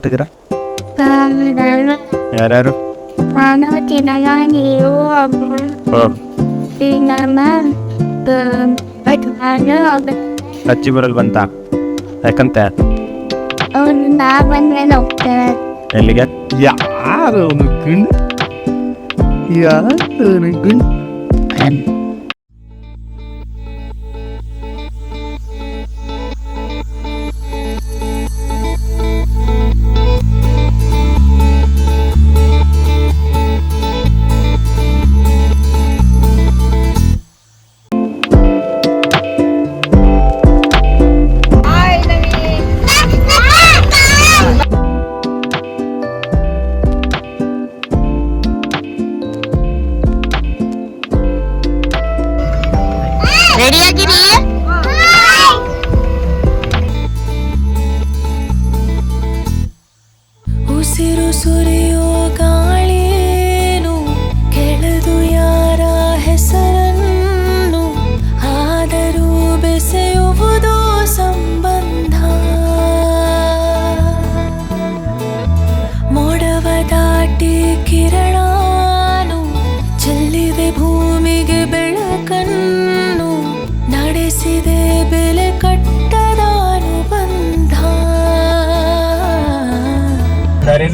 ಇದ್ದೀರಾ ಯಾರ್ಯಾರು? ಅಜ್ಜಿ ಬರಲ್ ಬಂತ ಯಾಕಂತ ಎಲ್ಲಿಗೆ? ಯಾರು ರೆಡಿಯಾಗಿರಿ. ಉಸಿರು ಸುರಿಯೋ ಗಾಳಿನು ಕೆಳೆದು ಯಾರ ಹೆಸರನ್ನು ಆದರೂ ಬೆಸೆಯುವುದೋ ಸಂಬಂಧ. ಮೋಡವ ದಾಟಿ ಕಿರಣಾನು ಚೆಲ್ಲಿದೆ ಭೂಮಿಗೆ ಬೆಳಕನ್ನು ನಡೆಸಿದೆ ಬೆಲೆ ಕಟ್ಟದ ಅನುಬಂಧ.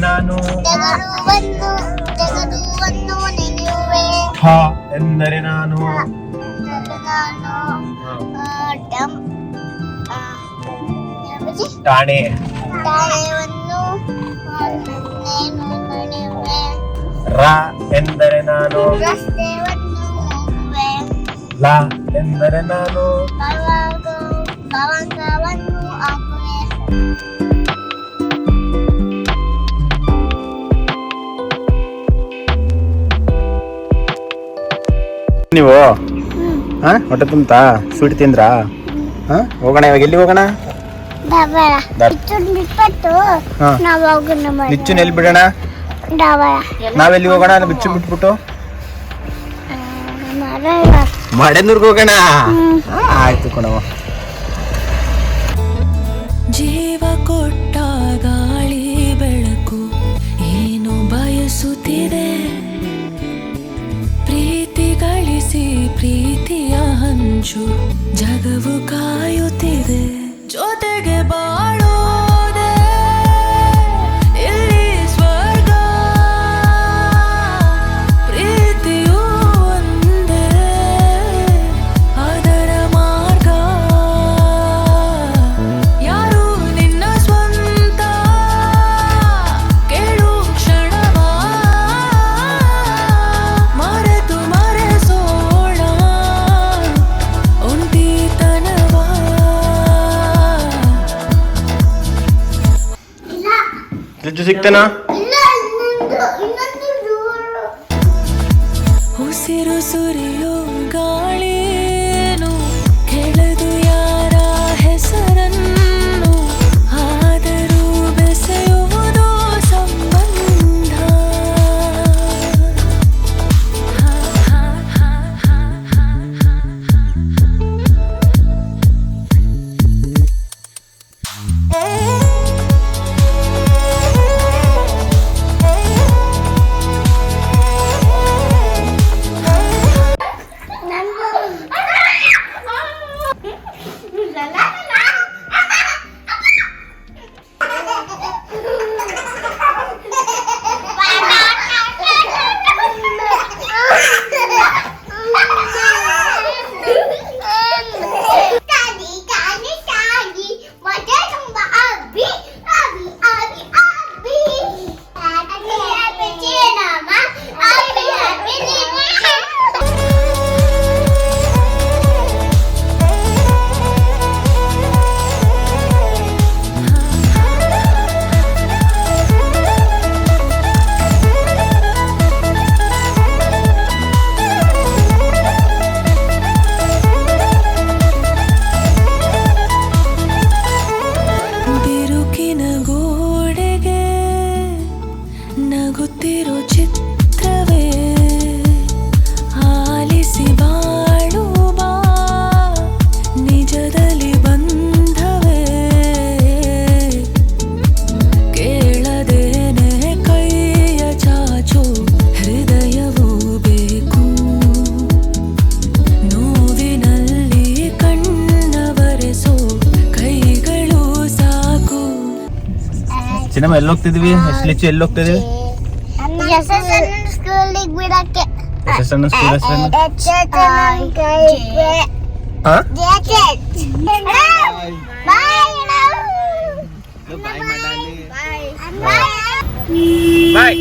ನಾನು ಎಂದರೆ ನಾನು ಠಾಣೆ ರ ಎಂದರೆ ನಾನು ಲ ಎಂದರೆ ನಾನು ನೀವು ಹೊಟ್ಟೆ ತುಂಬತಾ ಸ್ವೀಟ್ ತಿಂದ್ರಾ? ಹೋಗೋಣ ಇವಾಗ ಎಲ್ಲಿ ಹೋಗೋಣ? ಬಿಚ್ಚುನ್ ಎಲ್ಲಿ ಬಿಡೋಣ? ನಾವೆಲ್ಲಿ ಹೋಗೋಣ? ಬಿಚ್ಚು ಬಿಟ್ಬಿಟ್ಟು ಮಡೆನೂರ್ಗೆ ಹೋಗೋಣ. ಆಯ್ತು ಕಣವ. ಜೀವ ಕೊಟ್ಟ ಗಾಳಿ ಬೆಳಕು ಏನು ಬಯಸುತ್ತಿದೆ, ಪ್ರೀತಿ ಗಳಿಸಿ ಪ್ರೀತಿಯ ಹಂಚು ಜಗವು ಕಾಯುತ್ತಿದೆ. ಜೊತೆಗೆ ಬಾಳೋದೆ ಇಲ್ಲಿ ಸ್ವರ್ಗ, ಪ್ರೀತಿಯು ಒಂದೇ ಅದರ ಮಾರ್ಗ. ಯಾರು ನಿನ್ನ ಸ್ವಂತ ಕೇಳು ಕ್ಷಣವ, ಮರೆತು ಮರೆಸೋಣ ಒಂಟಿತನವ. ಜಜ್ಜು ಸಿಗ್ತೇನಾ? ಉಸಿರು ಸುರಿಯೋ ಗಾಳಿನು ಕೆಳೆದು ಯಾರ ಹೆಸರನ್ನು ಆದರೂ ಬೆಸೆಯುವುದೋ ಸಂಬಂಧ. ನಿಜದಲ್ಲಿ ಬಂಧವೇ ಕೇಳ ಚಿನ್ನಮ್ಮ ಎಲ್ಲಿ ಹೋಗ್ತಿದ್ವಿ? ಲಿಚ್ಚು ಎಲ್ಲಿ ಹೋಗ್ತಿದ್ವಿ? ಸ್ಕೂಲಿಗೆ ಬಿಡಕ್ಕೆ ಎಷ್ಟನ್ನ ಸ್ಕೂಲ್ ಹೆಸರೇನು? ಬಾಯ್.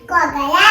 Gogala,